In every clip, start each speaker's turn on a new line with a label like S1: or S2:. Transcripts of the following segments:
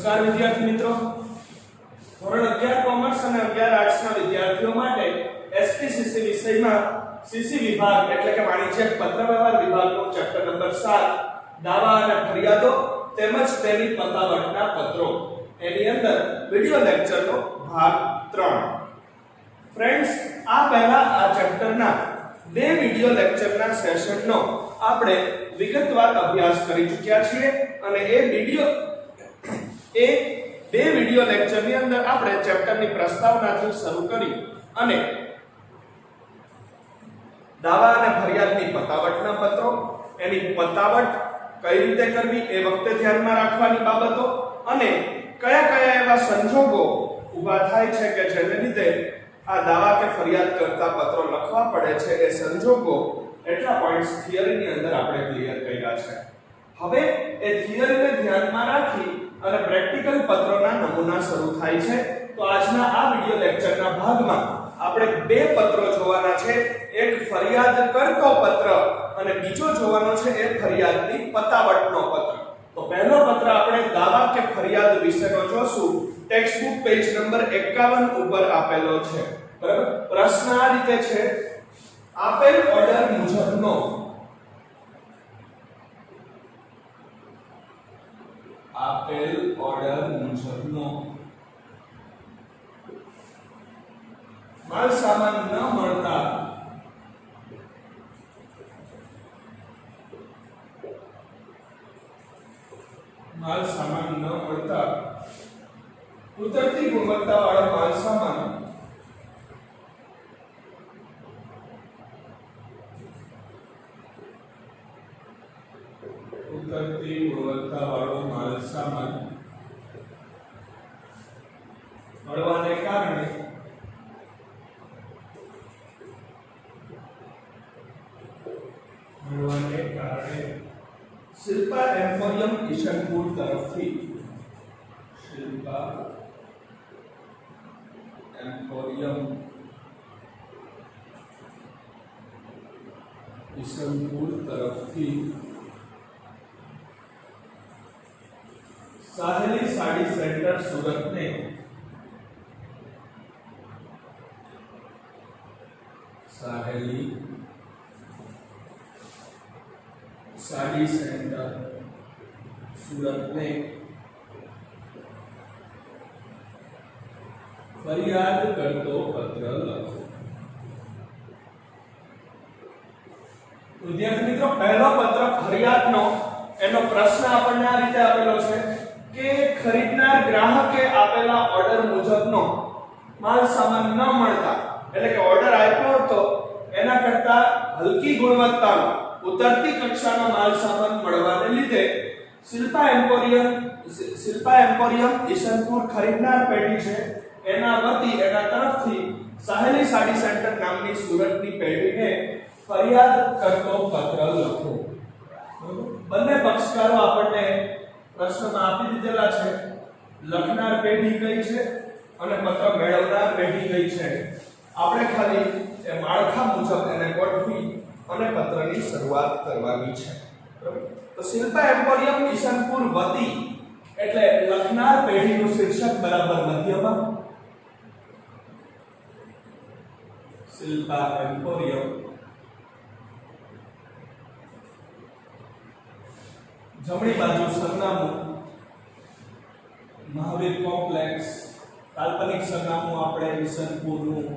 S1: નમસ્કાર વિદ્યાર્થી મિત્રો, ધોરણ 11 કોમર્સ અને 11 આર્ટ્સ ના વિદ્યાર્થીઓ માટે એસપીસીસી વિષયમાં સીસી વિભાગ એટલે કે વાણિજ્યક પત્રવ્યવહાર વિભાગનો ચેપ્ટર નંબર 7 દાવા અને ફરિયાદો તેમજ તેની પતાવટના પત્રો એની અંદર વિડિયો લેક્ચરનો ભાગ 3. ફ્રેન્ડ્સ, આ પહેલા આ ચેપ્ટરના બે વિડિયો લેક્ચરના સેશનનો આપણે વિગતવાર અભ્યાસ કરી ચૂક્યા છીએ અને એ બે વિડિયો લેક્ચરની અંદર આપણે ચેપ્ટરની પ્રસ્તાવનાથી શરૂ કરી અને દાવા અને ફરિયાદની પતાવટના પત્રો, એની પતાવટ કઈ રીતે કરવી એ વખતે ધ્યાનમાં રાખવાની બાબતો અને કયા કયા એવા સંજોગો ઊભા થાય છે કે જેને લીધે આ દાવા કે ફરિયાદ કરતા પત્રો લખવા પડે છે એ સંજોગો એટલા પોઈન્ટ્સ થિયરીની અંદર આપણે ક્લિયર કર્યા છે. હવે એ થિયરીને ધ્યાનમાં રાખી અને પ્રેક્ટિકલ પત્રોના નમૂના શરૂ થાય છે. તો આજના આ વિડિયો લેક્ચરના ભાગમાં આપણે બે પત્રો જોવાના છે. એક ફરિયાદ કરતો પત્ર અને બીજો જોવાનો છે એ ફરિયાદની પતાવટનો પત્ર. તો પહેલો પત્ર આપણે દાવા કે ફરિયાદ વિશેનો જોશું. ટેક્સ્ટ બુક પેજ નંબર 51 ઉપર આપેલો છે. બરાબર, પ્રશ્ન આ રીતે છે: આપેલ ઓર્ડર મુજબનો માલ સામાન ન મળતા ઉતરતી ગુણવત્તાવાળો માલ સામાન મળવાને કારણે શિલ્પા એમ્પોરિયમ ઈશનપુર તરફથી સાહેલી સાડી સેન્ટર સુરતને ફરિયાદ કરતો પત્ર લખો. વિદ્યાર્થી મિત્રો, પહેલો પત્ર ફરિયાદનો એનો પ્રશ્ન આપણને આ રીતે આપેલો છે કે ખરીદનાર ગ્રાહકે આપેલા ઓર્ડર મુજબનો માલ સામાન ન મળતા, એટલે કે ઓર્ડર આપ્યો હતો એના કરતા હલકી ગુણવત્તાનો ઉતરતી કક્ષાનો માલ સામાન મળવાને લીધે શિલ્પા એમ્પોરિયમ ઈશનપુર ખરીદનાર પેઢી છે એના વતી એના તરફથી સાહેલી સાડી સેન્ટર નામની સુરતની પેઢીને ફરિયાદ કરતો પત્ર લખો. બંને પક્ષકારો આપણને પ્રશ્નમાં આપી દીધેલા છે. લખનાર પેઢી કઈ છે અને પત્ર મેળવનાર પેઢી કઈ છે. આપણે ખાલી એ માળખા મુજબ એને ગોઠવી અને પત્રની શરૂઆત કરવાની છે. તો શિલ્પા એમ્પોરિયમ ઈશનપુર વતી એટલે લખનાર પેઢીનું શીર્ષક બરાબર મધ્યમાં, શિલ્પા એમ્પોરિયમ, જમણી બાજુ સરનામું મહાવીર કોમ્પ્લેક્સ, કાલ્પનિક સરનામું આપણે ઈશનપુરનું,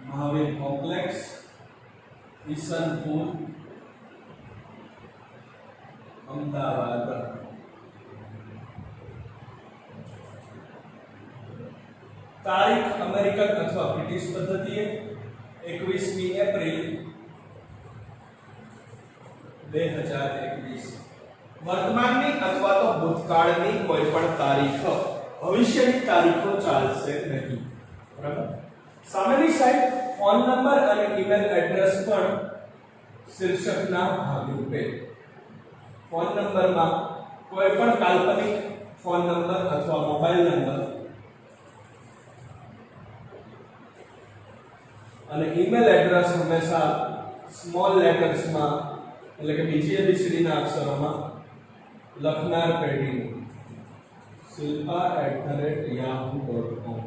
S1: મહાવીર કોમ્પ્લેક્સ, ઈશનપુર, અમદાવાદ. તારીખ અમેરિકન અથવા બ્રિટિશ પદ્ધતિએ 21મી એપ્રિલ 2021. વર્તમાનની અથવા તો ભૂતકાળની કોઈ પણ તારીખ, ભવિષ્યની તારીખો ચાલશે નહીં. બરાબર. સામેની સાઈડ ફોન નંબર અને ઈમેલ એડ્રેસ પણ શીર્ષકના ભાગરૂપે. ફોન નંબરમાં કોઈ પણ કાલ્પનિક ફોન નંબર અથવા મોબાઈલ નંબર અને ઈમેલ એડ્રેસ હંમેશા સ્મોલ લેટર્સ માં એટલે કે બીજી ABCD ના અક્ષરોમાં લખનાર પેઢીનું silpa@yahoo.com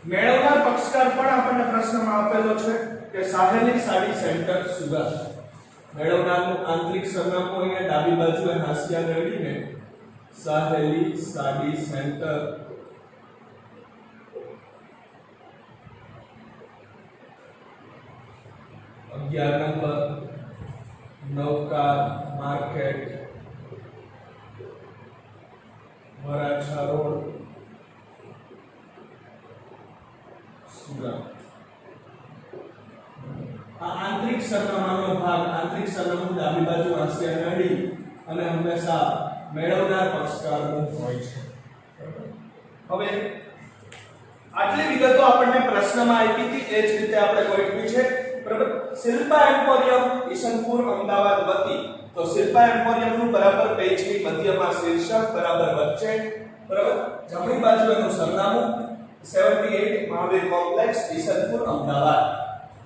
S1: મેળવનાર પક્ષકાર પણ આપણને પ્રશ્નમાં આપેલો છે કે સાહેલી સાડી સેન્ટર સુરત. મેળવનારનું આંતરિક સરનામું અહીંયા ડાબી બાજુએ હાંસિયા રેડીને સાહેલી સાડી સેન્ટર નંબર નવકાર માર્કેટ વરાછા રોડ સુરત. આ આંતરિક સરનામાનો ભાગ, આંતરિક સરનામું ડાબી બાજુ હાંસિયા રેડી અને હંમેશા મેળવનાર પક્ષકારનું હોય છે. હવે આટલી વિગતો આપણને પ્રશ્નમાં આપી હતી એ જ રીતે આપણે ગોઠવી છે. બરાબર. શિલ્પા એમ્પોરિયમ ઈશનપુર અમદાવાદ વતી. તો શિલ્પા એમ્પોરિયમ નું બરાબર પેજની મધ્યમાં શીર્ષક, બરાબર વચ્ચે, બરાબર જમણી બાજુ એનું સરનામું 78 મહાવીર કોમ્પ્લેક્સ ઈશનપુર અમદાવાદ.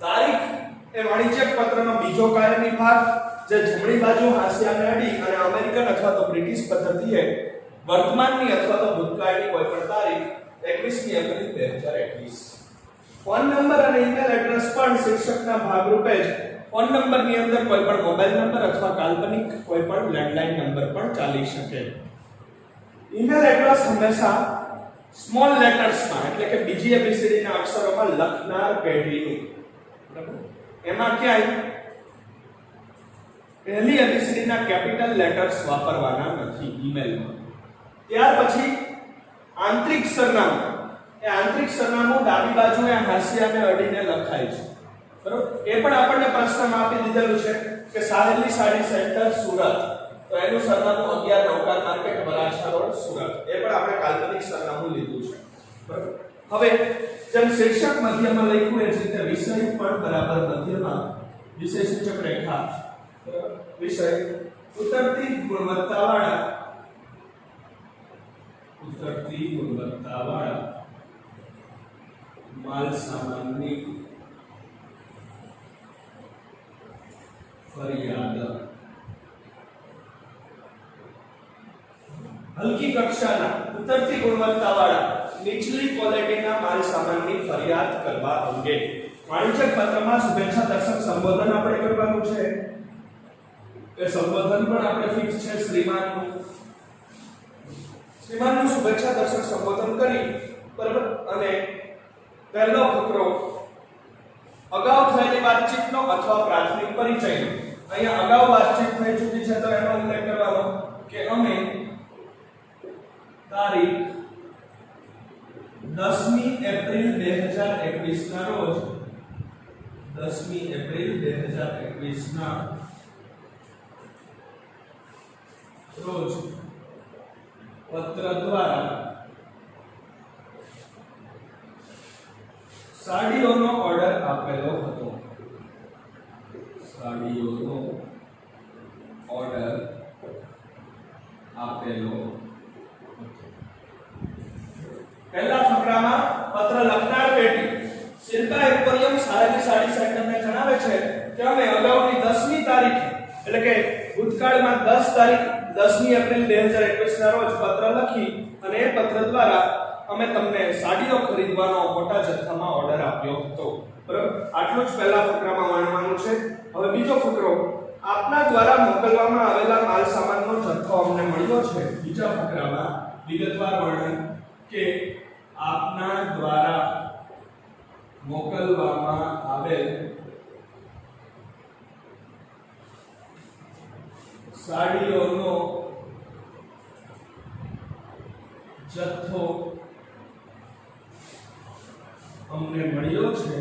S1: તારીખ એ વાણિજ્યક પત્રનો બીજો કાયમી ભાગ જે જમણી બાજુ હાંસિયાને અડી અને અમેરિકન અથવા તો બ્રિટિશ પદ્ધતિએ વર્તમાનની અથવા તો ભૂતકાળની કોઈ પણ તારીખ 21મી એપ્રિલ 2021. ફોન નંબર અને ઈમેલ એડ્રેસ પણ શીર્ષકના ભાગરૂપે જ ફોન નંબરની અંદર કોઈ પણ મોબાઈલ નંબર અથવા કાલ્પનિક કોઈ પણ લેન્ડલાઇન નંબર પણ ચાલી શકે. ઈમેલ એડ્રેસ હંમેશા સ્મોલ લેટર્સમાં એટલે કે બીજી ABCD ના અક્ષરોમાં લખનાર પેઢીનું. બરાબર. એમાં ક્યાંય પહેલી ABCD ના કેપિટલ લેટર્સ વાપરવાના નથી ઈમેલમાં. ત્યાર પછી આંતરિક સરનામું. એ આંતરિક સરનામું ડાબી બાજુએ હાંસિયાને અડીને લખાય છે. બરોબર. એ પણ આપણને પ્રશ્નમાં આપી દીધેલું છે કે સાહેલી સાડી સેન્ટર સુરત. તો એનું સરનામું 11 નવકાર માર્કેટ વરાછા રોડ સુરત. એ પણ આપણે કાલ્પનિક સરનામું લીધું છે. બરોબર. હવે જેમ શીર્ષક મધ્યમાં લખ્યું એ જ રીતે વિષય પણ બરાબર મધ્યમાં, વિષય સૂચક રેખા. બરાબર. વિષય ઉતરતી ગુણવત્તાવાળા માલ સામાનની ફરિયાદ. હલકી કક્ષાના ઉતરતી ગુણવત્તાવાળા નીચલી ક્વોલિટીના માલ સામાનની ફરિયાદ કરવા અંગે વાણિજ્યક પત્રમાં શુભેચ્છા દર્શક સંબોધન આપણે કરવાનું છે. એ સંબોધન પણ આપણે ફિક્સ છે શ્રીમાનનું શુભેચ્છા દર્શક સંબોધન કરી. બરાબર. અને પહેલો ફકરો અગાઉ થયેલી વાતચીતનો અથવા પ્રાથમિક પરિચયનો. અહીંયા અગાઉ વાતચીત થઈ ચૂકી છે તો એનો ઉલ્લેખ કરવાનો કે અમે તારીખ 10મી એપ્રિલ 2021 ના રોજ 10મી એપ્રિલ 2021 ના રોજ પત્ર દ્વારા સાડીઓનો ઓર્ડર આપેલો હતો. સાડીઓનો ઓર્ડર આપેલો હતો. પહેલા ફકરામાં પત્ર લખનાર પેઢી શિલ્પા એમ્પોરિયમ સાહેલી સાડી સેન્ટરને જણાવે છે કે અમે અગાઉની 10મી તારીખે એટલે કે ભૂતકાળમાં 10 તારીખ 10મી એપ્રિલ 2021 ના રોજ પત્ર લખી અને એ પત્ર દ્વારા અમે તમને સાડીઓ ખરીદવાનો મોટા જથ્થામાં ઓર્ડર આપ્યો હતો. બરાબર. આટલું જ પહેલા ફકરામાં વર્ણવવાનું છે. હવે બીજો ફકરો આપના દ્વારા મોકલવામાં આવેલા માલ સામાનનો જથ્થો અમને મળ્યો છે. બીજા ફકરામાં વિગતવાર વર્ણન કે આપના દ્વારા મોકલવામાં આવેલ સાડીઓનો જથ્થો અમને મળ્યો છે.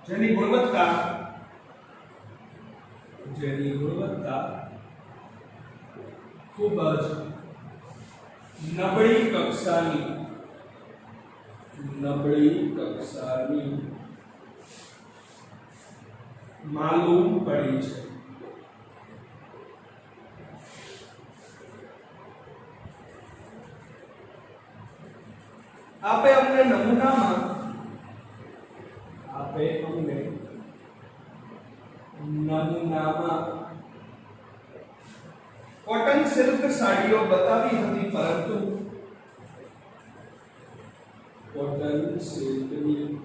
S1: જેની ગુણવત્તા ખૂબ જ નબળી કક્ષાની માલુમ પડી છે. આપે અમને નમૂનામાં કોટન સિલ્ક સાડીઓ બતાવી હતી, પરંતુ કોટન સિલ્કની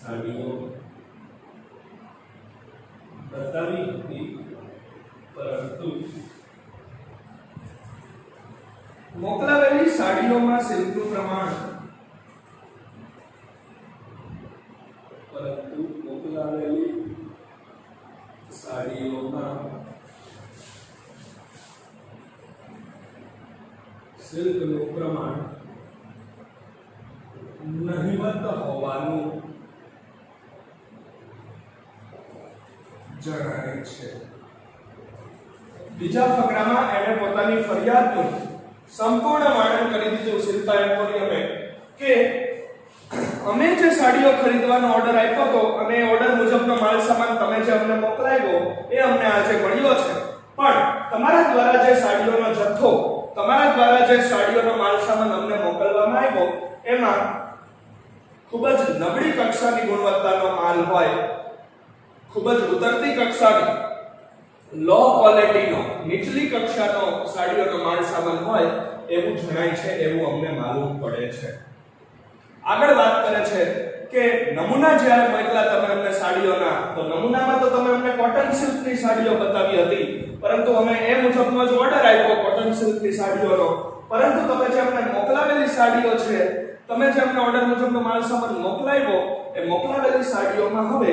S1: સાડીઓ બતાવી હતી, પરંતુ મોકલાવેલી સાડીઓમાં સિલ્કનું પ્રમાણ સિલ્કનું પ્રમાણ નહિવત હોવાનું જણાય છે. બીજા ફકરામાં એને પોતાની ફરિયાદનું સંપૂર્ણ વર્ણન કરી દીધું શિલ્પા એમ્પોરિયમે કે અમે જે સાડીઓ ખરીદવાનો ઓર્ડર આપ્યો હતો અને એ ઓર્ડર મુજબનો માલ સામાન તમે જે અમને મોકલાવ્યો એ અમને આજે મળ્યો છે, પણ તમારા દ્વારા જે સાડીઓનો જથ્થો, તમારા દ્વારા જે સાડીઓનો માલ સામાન અમને મોકલવામાં આવ્યો એમાં ખૂબ જ નબળી કક્ષાની ગુણવત્તાનો માલ હોય, ખૂબ જ ઉતરતી કક્ષાની લો ક્વોલિટીનો, નીચલી કક્ષાનો સાડીઓનો માલ સામાન હોય એવું જણાય છે, એવું અમને માલુમ પડે છે. આગળ વાત કરે છે કે નમૂના જ્યારે મોકલા તમે અમને સાડીઓના, તો નમૂનામાં તો તમે અમને કોટન સિલ્કની સાડીઓ બતાવી હતી, પરંતુ અમે એ મુજબનો જ ઓર્ડર આપ્યો કોટન સિલ્કની સાડીઓનો, પરંતુ તમે જે અમને મોકલાવેલી સાડીઓ છે, તમે જે અમને ઓર્ડર મુજબનો માલ સામાન મોકલાવ્યો એ મોકલાવેલી સાડીઓમાં હવે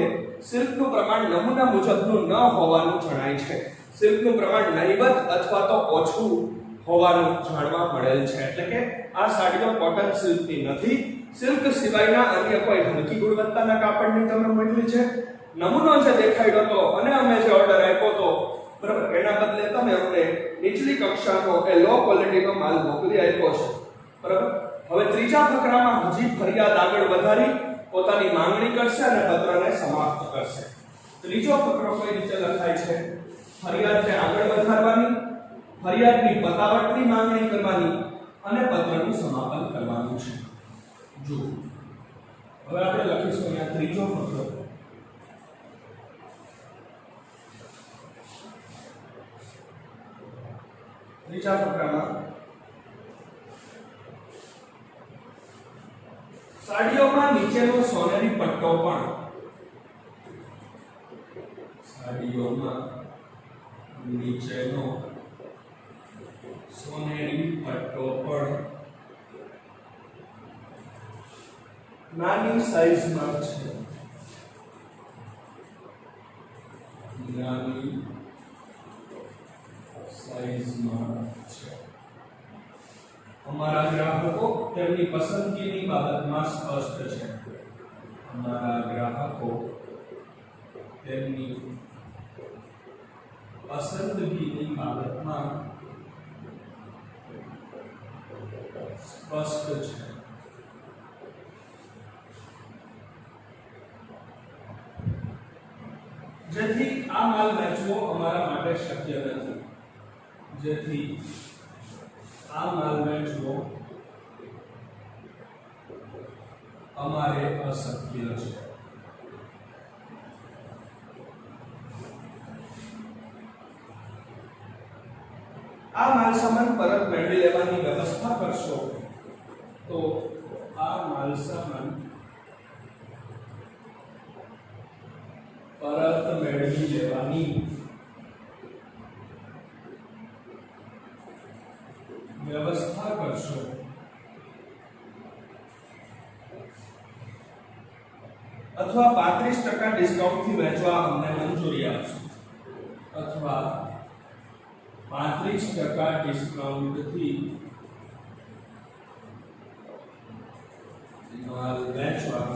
S1: સિલ્કનું પ્રમાણ નમૂના મુજબનું ન હોવાનું જણાય છે. સિલ્કનું પ્રમાણ નહિવત અથવા તો ઓછું હોવાનું જાણવા મળેલ છે. એટલે કે આ સાડીઓ કોટન સિલ્કની નથી, સિલ્ક સિવાયના અન્ય કોઈ હલકી ગુણવત્તાના કાપડની તમે મોકલી છે. નમૂનો જે દેખાડ્યો હતો અને અમે જે ઓર્ડર આપ્યો હતો, બરાબર, એના બદલે તમે અમને નીચલી કક્ષાનો એ લો ક્વોલિટીનો માલ મોકલી આપ્યો છે, બરાબર. હવે ત્રીજા ફકરામાં હજી ફરિયાદ આગળ વધારી પોતાની માંગણી કરશે અને પત્રને સમાપ્ત કરશે. ત્રીજો ફકરો કઈ રીતે લખાય છે? ફરિયાદને આગળ વધારવાની, ફરિયાદની પતાવટની માંગણી કરવાની અને પત્રનું સમાપન કરવાનું છે. જો હવે આપણે લખીશું અહીંયા ત્રીજો ફકરો. ત્રીજા ફકરામાં સાડીઓમાં નીચેનો સોનેરી પટ્ટો પણ, સાડીઓમાં નીચેનો સોનેરી પટ્ટો પણ નાની સાઈઝમાં છે. નાની સાઈઝમાં છે. અમારા ગ્રાહકો તેમની પસંદગીની બાબતમાં સ્પષ્ટ છે. અમારા ગ્રાહકો તેમની પસંદગીની બાબતમાં સ્પષ્ટ છે. જેથી આ માલ વેચવો અમારા માટે શક્ય નથી. જેથી આ માલ વેચવો અમારે અશક્ય છે. આ માલ સામાન પરત મેળવી લેવાની વ્યવસ્થા કરશો તો આ માલ સામાન પરત મેળવી લેવાની વ્યવસ્થા કરશો અથવા 35% ડિસ્કાઉન્ટ થી વેચવા અમને મંજૂરી આપશો, અથવા 35% ડિસ્કાઉન્ટ થી માલ વેચવા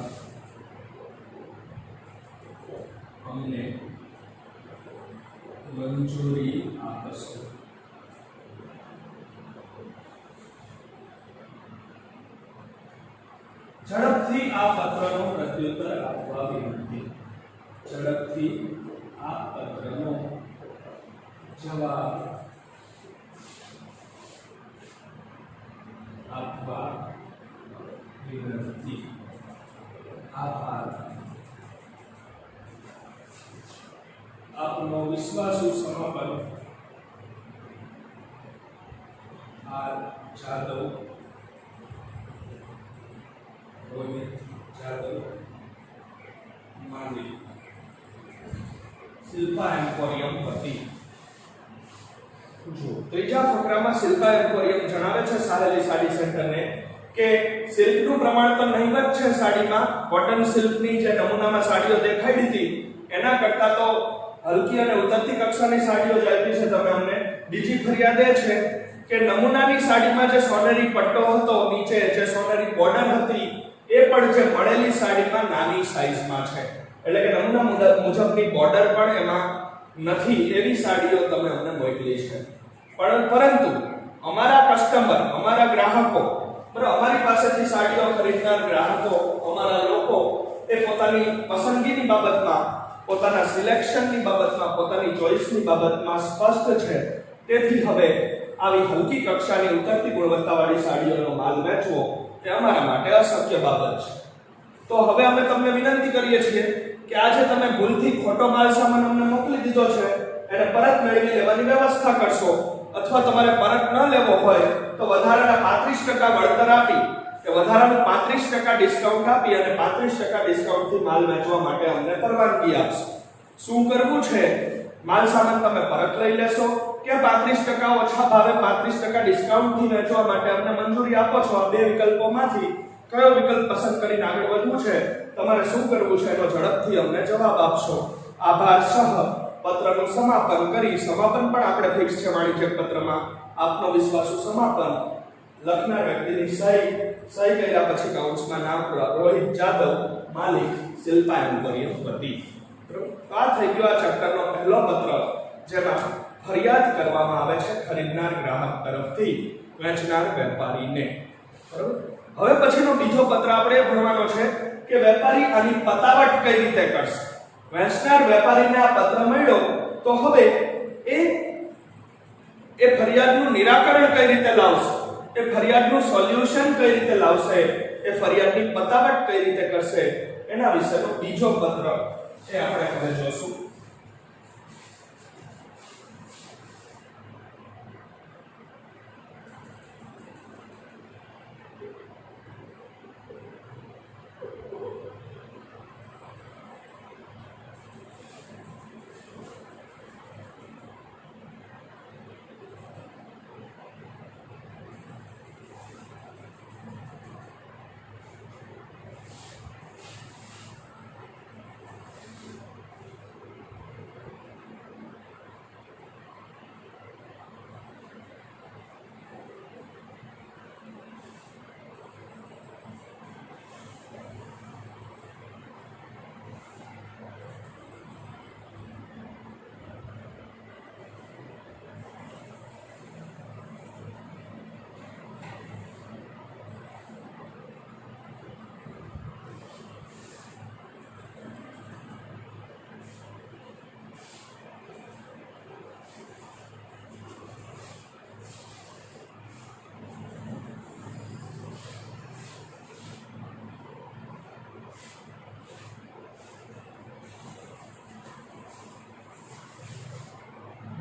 S1: અમને મંજૂરી આપશો. ઝડપથી આ પત્રનો પ્રત્યુત્તર આપવા વિનંતી. ઝડપથી આ પત્રનો જવાબ વિનંતી. આભાર. આપનો વિશ્વાસુ સમાપન આર જાદવ, રોહિત જાદવ, માંડવી, શિલ્પા એમ્પોરિયમ વતી. જો ત્રીજા ફકરામાં શિલ્પા એમ્પોરિયમ જણાવે છે સાહેલી સાડી સેન્ટરને કે સિલ્કનું પ્રમાણ તો નહીવત છે સાડીમાં. કોટન સિલ્કની જે નમૂનામાં સાડીઓ દેખાડી હતી એના કરતા તો હલકી અને ઉતરતી કક્ષાની સાડીઓ જ આપી છે તમે અમને. બીજી ફરિયાદ એ છે કે નમૂનાની સાડીમાં જે સોનેરી પટ્ટો હતો નીચે, જે સોનેરી બોર્ડર હતી, એ પણ જે મળેલી સાડીમાં નાની સાઈઝમાં છે. એટલે કે નમૂના મુજબની બોર્ડર પણ એમાં નથી એવી સાડીઓ તમે અમને મોકલી છે. પરંતુ અમારા કસ્ટમર, અમારા ગ્રાહકો, અમારી પાસેથી સાડીઓ ખરીદનાર ગ્રાહકો, અમારા લોકો એ પોતાની પસંદગીની બાબતમાં, પોતાના સિલેક્શનની બાબતમાં, પોતાની ચોઈસની બાબતમાં સ્પષ્ટ છે. તેથી હવે આવી હલકી કક્ષાની ઉતરતી ગુણવત્તાવાળી સાડીઓનો માલ વેચવો એ અમારા માટે અશક્ય બાબત છે. તો હવે અમે તમને વિનંતી કરીએ છીએ કે આજે તમે ભૂલથી ખોટો માલ સામાન અમને મોકલી દીધો છે, એને પરત મેળવી લેવાની વ્યવસ્થા કરશો. અથવા તમારે પરત ન લેવો હોય તો વધારાના 35% વળતર આપી કે વધારાનું 35% ડિસ્કાઉન્ટ આપી અને 35% ડિસ્કાઉન્ટથી માલ વેચવા માટે અમને પરવાનગી આપશો. શું કરવું છે? માલ સામાન તમે પરત લઈ લેશો કે 35% ઓછા ભાવે 35% ડિસ્કાઉન્ટથી વેચવા માટે અમને મંજૂરી આપો છો? આ બે વિકલ્પોમાંથી કયો વિકલ્પ પસંદ કરીને આગળ વધવું છે, તમારે શું કરવું છે એનો ઝડપથી અમને જવાબ આપશો. આભાર. સહ પત્રનું સમાપન કરી, સમાપન પણ આપણે ફિક્સ છે વાણિજ્યક પત્રમાં. આપનો વિશ્વાસુ સમાપન લખનાર વ્યક્તિની સહી કર્યા પછી કાઉન્સમાં નામ રોહિત જાદવ, માલિક શિલ્પા એમ્પોરિયમ વતી. આ થઈ ગયો આ ચેપ્ટરનો પહેલો પત્ર, જેમાં ફરિયાદ કરવામાં આવે છે ખરીદનાર ગ્રાહક તરફથી વેચનાર વેપારીને. બરાબર. હવે પછીનો બીજો પત્ર આપણે ભણવાનો છે કે વેપારી આની પતાવટ કઈ રીતે કરશે. વેચનાર વેપારીને આ પત્ર મળ્યો તો હવે એ ફરિયાદનું નિરાકરણ કઈ રીતે લાવશે, એ ફરિયાદનું સોલ્યુશન કઈ રીતે લાવશે, એ ફરિયાદની પતાવટ કઈ રીતે કરશે, એના વિશેનો બીજો પત્ર એ આપણે હવે જોશું.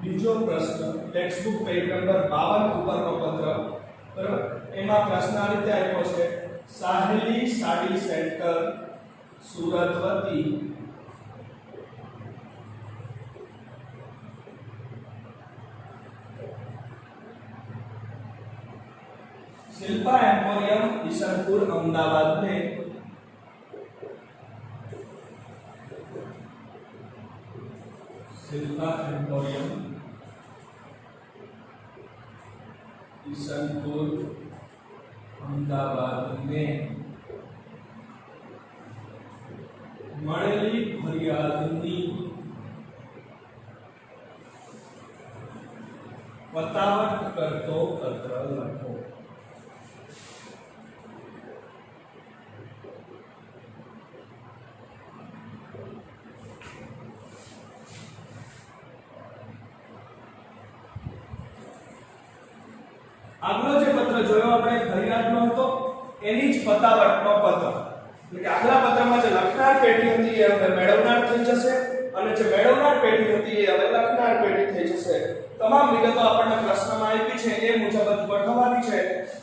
S1: બીજો પ્રશ્ન ટેક્સ્ટબુક પેજ નંબર 52 ઉપરનો પત્ર. બરાબર. એમાં પ્રશ્ન આ રીતે આપ્યો છે: સાહેલી સાડી સેન્ટર સુરત વતી શિલ્પા એમ્પોરિયમ ઈસનપુર અમદાવાદ ને શિલ્પા એમ્પોરિયમ ઈસનપુર અમદાવાદ ને મળેલી ફરિયાદની પતાવટ કરતો પત્ર લખો. આગલો જે પત્ર જોયો આપણે ફરિયાદનો હતો, એની જ પતાવટનો પત્ર. એટલે કે આગલા પત્રમાં જે લખનાર પેઢી હતી એ હવે મેળવનાર થઈ જશે અને જે મેળવનાર પેઢી હતી એ હવે લખનાર પેઢી થઈ જશે. તમામ વિગતો આપણને પ્રશ્નમાં આપી છે એ મુજબ જ ગોઠવવાની છે.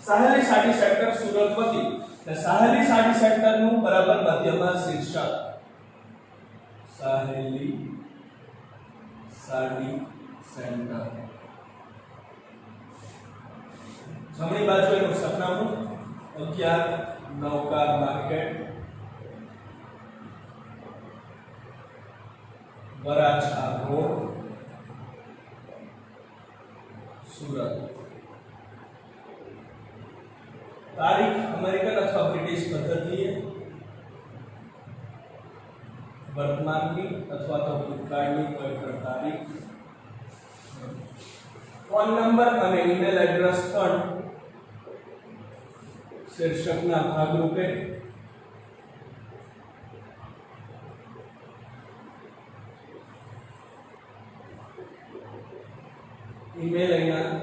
S1: સાહેલી સાડી સેક્ટર સુરત વતી. એટલે સાહેલી સાડી સેક્ટરનું બરાબર મધ્યમાં શીર્ષક સાહેલી સાડી સેન્ટર. જમણી બાજુ એનું સરનામું 11 નવકાર માર્કેટ વરાછા રોડ સુરત. તારીખ અમેરિકન અથવા બ્રિટિશ પદ્ધતિએ, વર્તમાનની અથવા તો ભૂતકાળની કોઈ પણ તારીખ. ફોન નંબર અને ઈમેલ એડ્રેસ પણ શીર્ષકના ભાગરૂપે. ઈમેલ અહીંયા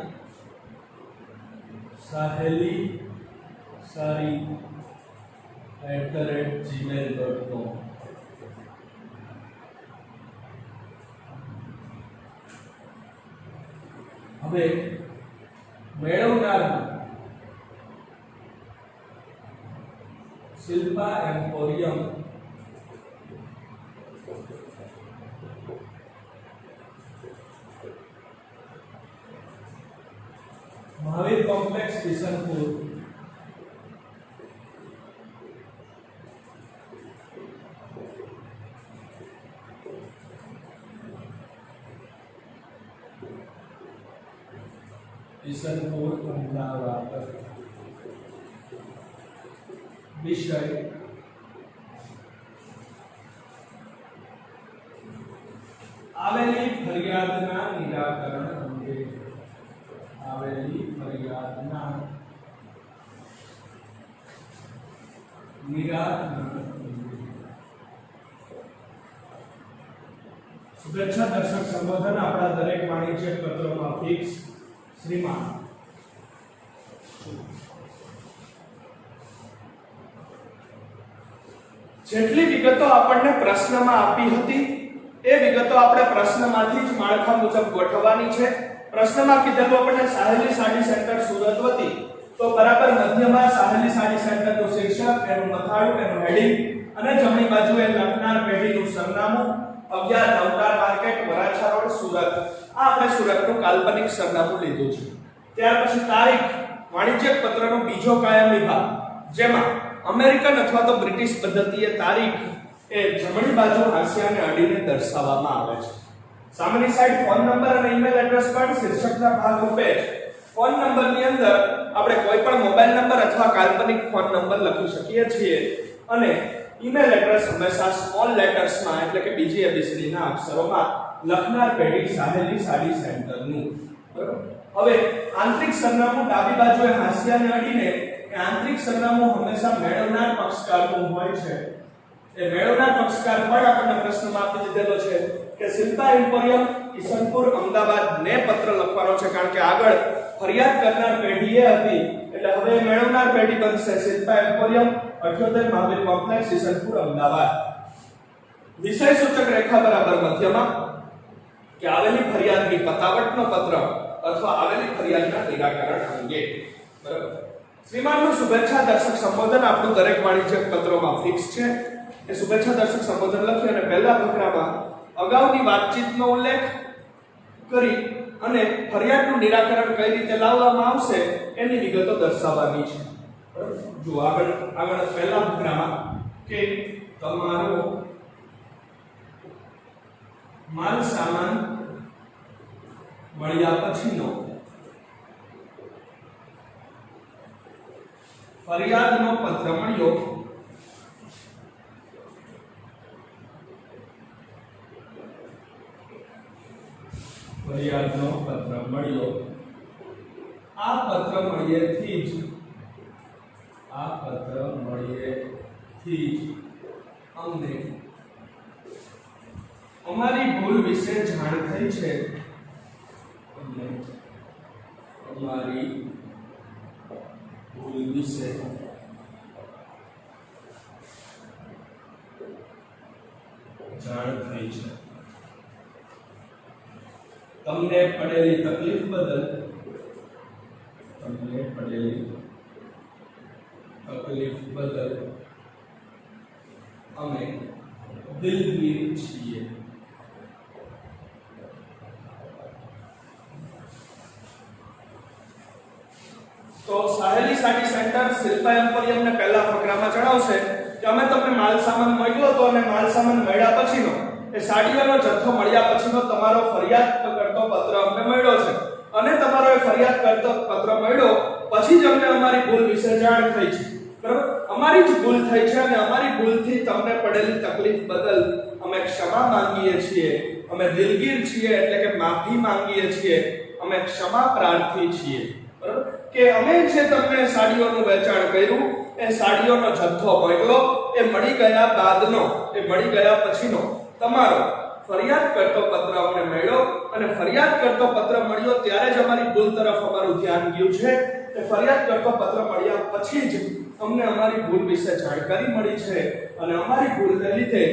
S1: સાહેલી સારી @gmail.com. હવે મેળવનાર શિલ્પા એમ્પોરિયમ મહાવીર કોમ્પ્લેક્સ કિશનપુર કિશનપુર અમદાવાદ. વિષય આવેલી ફરિયાદના નિરાકરણ અંગે. આવેલી ફરિયાદના નિરાકરણ અંગે. શુભેચ્છા દર્શક સંબોધન આપણા દરેક વાણિજ્ય પત્રોમાં ફિક્સ. શ્રીમાન જેટલી વિગતો આપણને પ્રશ્નમાં આપી હતી એ વિગતો આપણે પ્રશ્નમાંથી જ માળખા મુજબ ગોઠવવાની છે. પ્રશ્નમાં કીધેલું આપણને સાહેલી સાડી સેન્ટર સુરત વતી, તો બરાબર મધ્યમાં સાહેલી સાડી સેન્ટરનું શીર્ષક, એનું મથાળું, એનું હેડિંગ અને જમણી બાજુએ લખનાર પેઢીનું સરનામું 11 નવકાર માર્કેટ વરાછા રોડ સુરત. આ આપણે સુરતનું કાલ્પનિક સરનામું લીધું છે. ત્યાર પછી તારીખ વાણિજ્યક પત્રનો બીજો કાયમી ભાગ, જેમાં અમેરિકન અથવા તો બ્રિટિશ પદ્ધતિએ તારીખ એ જમણી બાજુ હાંસિયાને અડીને દર્શાવવામાં આવે છે. સામેની સાઈડ ફોન નંબર અને ઈમેલ એડ્રેસ પણ શીર્ષકના ભાગ રૂપે. ફોન નંબરની અંદર આપણે કોઈ પણ મોબાઈલ નંબર અથવા કાલ્પનિક ફોન નંબર લખી શકીએ છીએ અને ઈમેલ એડ્રેસ હંમેશા સ્મોલ લેટર્સમાં એટલે કે બીજી ABCD ના અક્ષરોમાં લખનાર પેઢી સાહેલી સાડી સેન્ટરનું. બરાબર. હવે આંતરિક સરનામું ડાબી બાજુએ હાંસિયાને અડીને એ આંતરિક સરનામું હંમેશા મેળવનાર પક્ષકારનું હોય છે. એ મેળવનાર પક્ષકાર પણ આપણને પ્રશ્નમાં આપી દીધેલો છે કે શિલ્પા એમ્પોરિયમ કિશનપુર અમદાવાદ ને પત્ર લખવાનો છે, કારણ કે આગળ ફરિયાદ કરનાર પેઢી એ હતી એટલે હવે મેળવનાર પેઢી બનશે શિલ્પા એમ્પોરિયમ 78 મહાવીર કોમ્પ્લેક્સ કિશનપુર અમદાવાદ. વિષય સૂચક રેખા બરાબર મધ્યમાં કે આવેલી ફરિયાદની પતાવટનો પત્ર અથવા આવેલી ફરિયાદના નિરાકરણ અંગે. બરાબર. શ્રીમાનનું શુભેચ્છા દર્શક સંબોધન આપણું દરેક વાણિજ્યક પત્રોમાં ફિક્સ છે. એ શુભેચ્છા દર્શક સંબોધન લખી અને પહેલા ફકરામાં અગાઉની વાતચીતનો ઉલ્લેખ કરી અને ફરિયાદનું નિરાકરણ કઈ રીતે લાવવામાં આવશે એની વિગતો દર્શાવવાની છે. બરાબર. જો આગળ પહેલા ફકરામાં કે તમારો માલ સામાન મળ્યા પછીનો ફરિયાદનો પત્ર મળ્યો. ફરિયાદનો પત્ર મળ્યો. આ પત્ર મળ્યેથી જ અમને અમારી ભૂલ વિશે જાણ થઈ છે. અમારી ભૂલ વિશે થઈ છે. તમને પડેલી તકલીફ બદલ અમે દિલગીર છીએ. તો સાહેલી સાડી સેન્ટર શિલ્પા એમ્પોરિયમ ને પહેલા ફકરામાં જણાવશે કે અમે તમને માલ સામાન મળ્યો હતો અને માલ સામાન મળ્યા પછીનો એ સાડીઓનો જથ્થો મળ્યા પછીનો તમારો ફરિયાદ કરતો પત્ર અમને મળ્યો છે અને તમારો એ ફરિયાદ કરતો પત્ર મળ્યો પછી જ અમને અમારી ભૂલ વિશે જાણ થઈ છે. બરાબર, અમારી જ ભૂલ થઈ છે અને અમારી ભૂલથી તમને પડેલી તકલીફ બદલ અમે ક્ષમા માંગીએ છીએ. અમે દિલગીર છીએ એટલે કે માફી માંગીએ છીએ. અમે ક્ષમા પ્રાર્થી છીએ. બરાબર, કે અમે જે તમને સાડીઓનું વેચાણ કર્યું એ સાડીઓનો જથ્થો મળ્યો એ મળી ગયા બાદનો એ મળી ગયા પછીનો તમારો ફરિયાદ કરતો પત્ર અમને મળ્યો અને ફરિયાદ કરતો પત્ર મળ્યો ત્યારે જ અમારી ભૂલ તરફ અમારું ધ્યાન ગયું છે. એ ફરિયાદ કરતો પત્ર મળ્યા પછી જ અમને અમારી ભૂલ વિશે જાણકારી મળી છે અને અમારી ભૂલને લીધે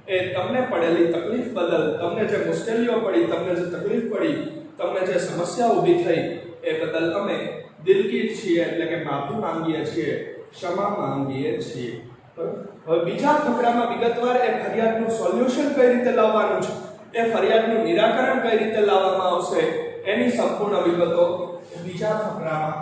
S1: એ તમને પડેલી તકલીફ બદલ, તમને જે મુશ્કેલીઓ પડી, તમને જે તકલીફ પડી, તમને જે સમસ્યા ઊભી થઈ એ બદલ અમે દિલગીર છીએ એટલે કે માફી માંગીએ છીએ, ક્ષમા માંગીએ છીએ. હવે બીજા ફકરામાં વિગતવાર એ ફરિયાદનું સોલ્યુશન કઈ રીતે લાવવાનું છે, એ ફરિયાદનું નિરાકરણ કઈ રીતે લાવવામાં આવશે એની સંપૂર્ણ વિગતો બીજા ફકરામાં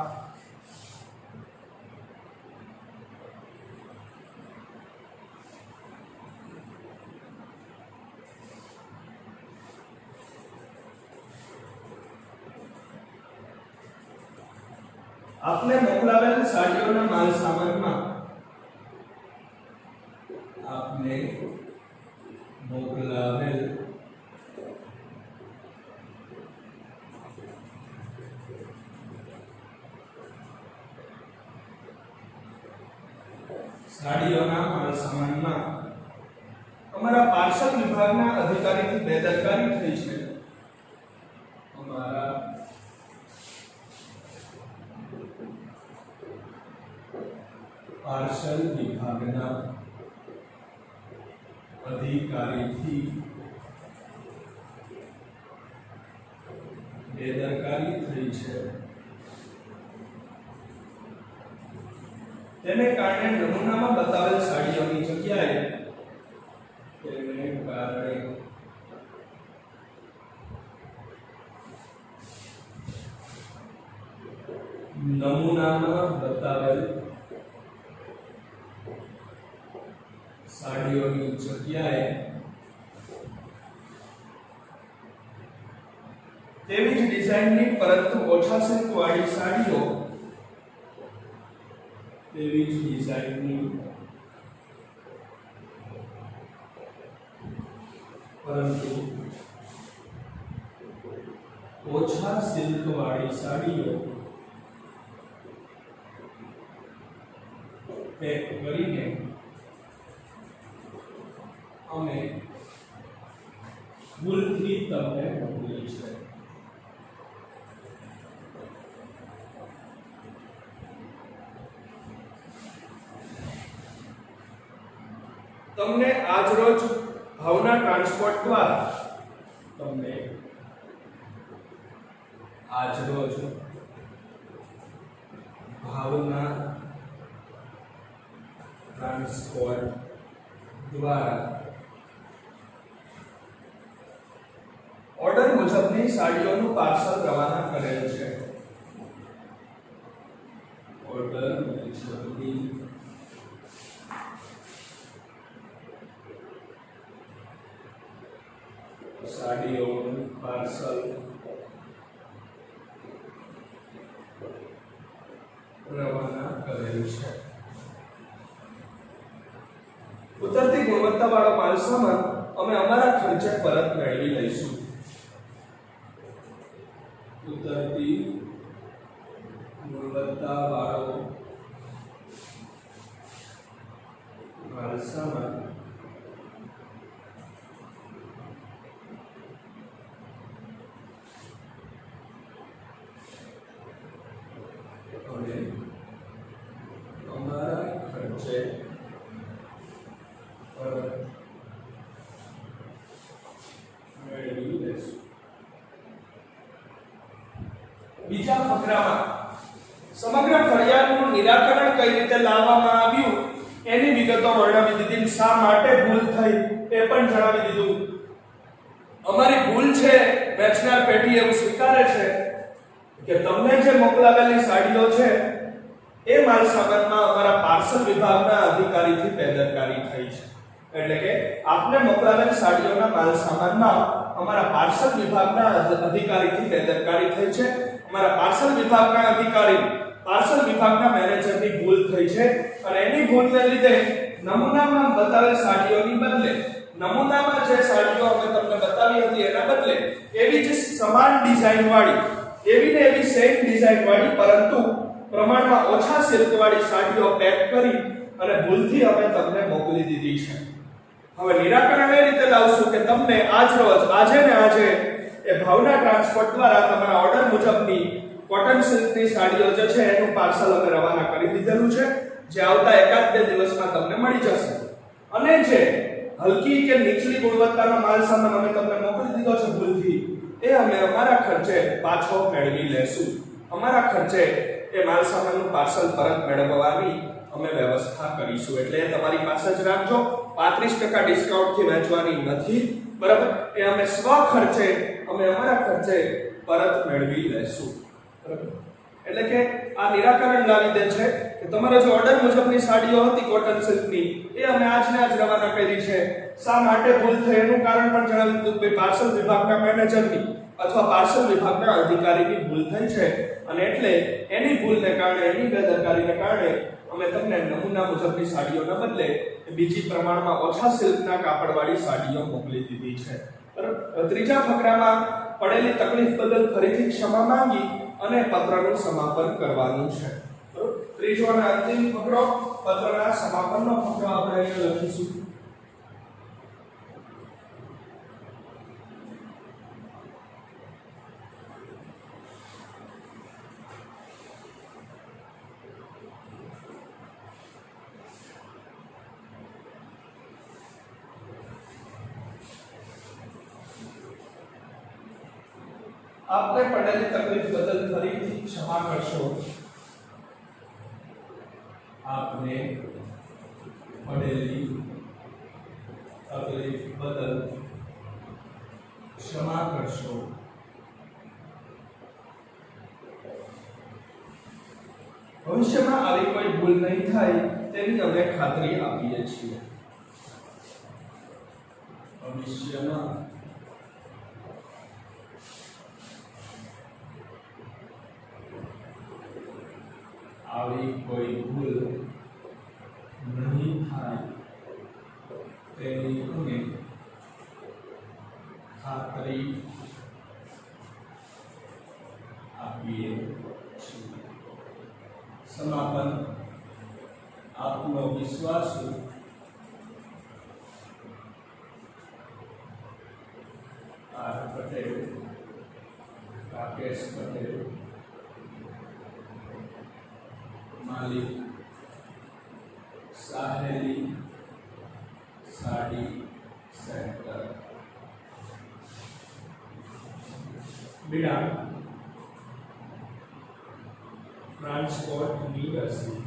S1: આપને મોકલાવેલ સાડીઓના માલ સામાનમાં આપને મોકલાવેલ સાડીઓના માલ સામાનમાં અમારા પાર્સલ વિભાગના અધિકારીની બેદરકારી થઈ છે. અમારા પાર્સલ વિભાગના અધિકારીથી બેદરકારી થઈ છે. તેને કારણે નમૂનામાં બતાવેલ સાડીઓની જગ્યાએ નમૂનામાં બતાવેલ સાડીઓની જગ્યાએ તેવી જ ડિઝાઇનની પરંતુ ઓછા સિલ્ક વાળી સાડીઓ તેવી જ ડિઝાઇનની પરંતુ ઓછા સિલ્ક વાળી સાડીઓ પેક કરીને અમે ભૂલથી તમને મોકલી છે. તમને આજરોજ ભાવના ટ્રાન્સપોર્ટ દ્વારા ભાવના ટ્રાન્સપોર્ટ દ્વારા ઓર્ડર મુજબની સાડીઓનું પાર્સલ રવાના કરેલ છે. ઓર્ડર મુજબની સાડીઓનું પાર્સલ રવાના કરેલ છે. ઉતરતી ગુણવત્તાવાળો માલ સામાન અમે અમારા ખર્ચે પરત મેળવી લઈશું. ઉતરતી ગુણવત્તાવાળો માલ સામાન અમારા ખર્ચે પરત નિરાકરણ કઈ રીતે લાવવામાં આવ્યું એની વિગતો વર્ણવી દીધી, શા માટે ભૂલ થઈ એ પણ જણાવી દીધું. અમારી ભૂલ છે વેચનાર પેઢી એવું સ્વીકારે છે કે તમને જે મોકલાવેલી સાડીઓ છે એ માલ સામાનમાં અમારા પાર્સલ વિભાગના અધિકારીથી બેદરકારી થઈ છે. એટલે કે આપને મોકલાવેલ સાડીઓના માલ સામાનમાં અમારા પાર્સલ વિભાગના અધિકારીથી બેદરકારી થઈ છે. અમારા પાર્સલ વિભાગના અધિકારી, પાર્સલ વિભાગના મેનેજરની ભૂલ થઈ છે અને એની ભૂલને લીધે નમૂનામાં બતાવેલ સાડીઓની બદલે, નમૂનામાં જે સાડીઓ અમે તમને બતાવી હતી એના બદલે એવી જ સમાન ડિઝાઇન વાળી, એવી ને એવી સેમ ડિઝાઇન વાળી પરંતુ પ્રમાણમાં ઓછા સિલ્ક વાળી સાડીઓ પેક કરી અને ભૂલથી અમે તમને મોકલી દીધી છે. હવે નિરાકરણ એ રીતે લાવશું કે તમને આજ રોજ, આજે ને આજે એ ભાવના ટ્રાન્સપોર્ટ દ્વારા તમારા ઓર્ડર મુજબની કોટન સિલ્કની સાડીઓ જે છે એનું પાર્સલ અમે રવાના કરી દીધેલું છે, જે આવતા એકાદ બે દિવસમાં તમને મળી જશે. અને જે હલકી કે નીચલી ગુણવત્તાનો માલ સામાન અમે તમને મોકલી દીધો છે ભૂલથી, એ અમે અમારા ખર્ચે પાછો મેળવી લેશું. અમારા ખર્ચે એ માલ સામાનનું પાર્સલ પરત મેળવવાની અમે વ્યવસ્થા કરીશું. એટલે એ તમારી પાસે જ રાખજો. 35% ડિસ્કાઉન્ટથી વેચવાની નથી, બરાબર? એ અમે સ્વ ખર્ચે, અમે અમારા ખર્ચે પરત મેળવી લેશું, બરાબર? એટલે કે આ નિરાકરણ લાવી દે છે કે તમારો જે ઓર્ડર મુજબની સાડીઓ હતી કોટન સિલ્કની એ અમે આજને આજ રવાના કરી છે. શા માટે ભૂલ થઈ એનું કારણ પણ જણાવી દીધું કે પાર્સલ વિભાગના મેનેજરની અથવા પાર્સલ વિભાગના અધિકારીની ભૂલ થઈ છે અને એટલે એની ભૂલને કારણે, એની બેદરકારીને કારણે અમે તમને નમૂના મુજબની સાડીઓના બદલે બીજી પ્રમાણમાં ઓછા સિલ્કના કાપડવાળી સાડીઓ મોકલી દીધી છે, બરાબર? ત્રીજા ફકરામાં પડેલી તકલીફ બદલ ફરીથી ક્ષમા માંગી અને પત્રનું સમાપન કરવાનું છે, બરાબર? ત્રીજો અને અંતિમ ફકરો, પત્રના સમાપનનો ફકરો આપણે અહીંયા લખીશું. आपने પડેલી તકલીફ બદલ ફરીથી ક્ષમા કરશો. આપને પડેલી તકલીફ બદલ ક્ષમા કરશો. ભવિષ્યમાં આવી કોઈ ભૂલ નહીં થાય તેની અમે ખાતરી આપીએ છીએ. ભવિષ્યમાં આવી કોઈ ભૂલ નહીં થાય તેની અમે ખાતરી આપીએ છીએ. સમાપન. આપનો વિશ્વાસુ આર પટેલ, રાકેશ પટેલ, मालिक, साहेली साड़ी सेंटर, बिना ट्रांसपोर्ट ની રસી.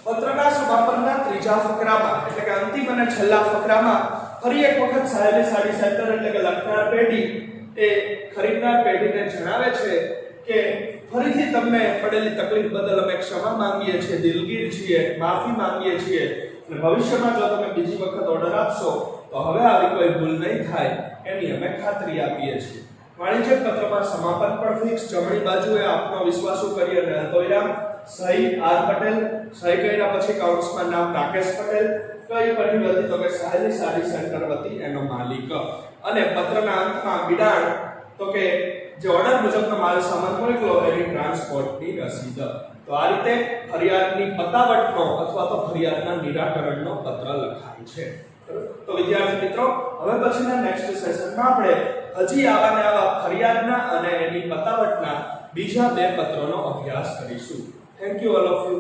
S1: પત્રના સમાપનના ત્રીજા ફકરામાં એટલે કે અંતિમ અને છેલ્લા ફકરામાં ફરી એક વખત સાહેલી સાડી સેન્ટર એટલે કે લખનાર પેઢી એ ખરીદનાર પેઢીને જણાવે છે કે ફરીથી તમને પડેલી તકલીફ બદલ અમે ક્ષમા માંગીએ છીએ, દિલગીર છીએ, માફી માંગીએ છીએ અને ભવિષ્યમાં જો તમે બીજી વખત ઓર્ડર આપશો તો હવે આવી કોઈ ભૂલ નહીં થાય એની અમે ખાતરી આપીએ છીએ. વાણિજ્ય પત્રમાં સમાપન પર ફિક્સ, જમણી બાજુએ આપનો વિશ્વાસુ કરી અને અલ્પવિરામ, સહી આર પટેલ, સહી કર્યા પછી કાઉન્સમાં નામ રાકેશ પટેલ, કઈ પઢી હતી તો કે સાહેલી સાડી સેન્ટર વતી એનો માલિક અને પત્રના અંતમાં બિડાણ તો કે જે ઓર્ડર મુજબનો માલ સામાન મોકલ્યો એની ટ્રાન્સપોર્ટની રસીદ. તો આ રીતે ફરિયાદની પતાવટનો અથવા તો ફરિયાદના નિરાકરણનો પત્ર લખાય છે. તો વિદ્યાર્થી મિત્રો, હવે પછીના નેક્સ્ટ સેશનમાં આપણે હજી આવા ને આવા ફરિયાદના અને એની પતાવટના બીજા બે પત્રોનો અભ્યાસ કરીશું. Thank you all of you.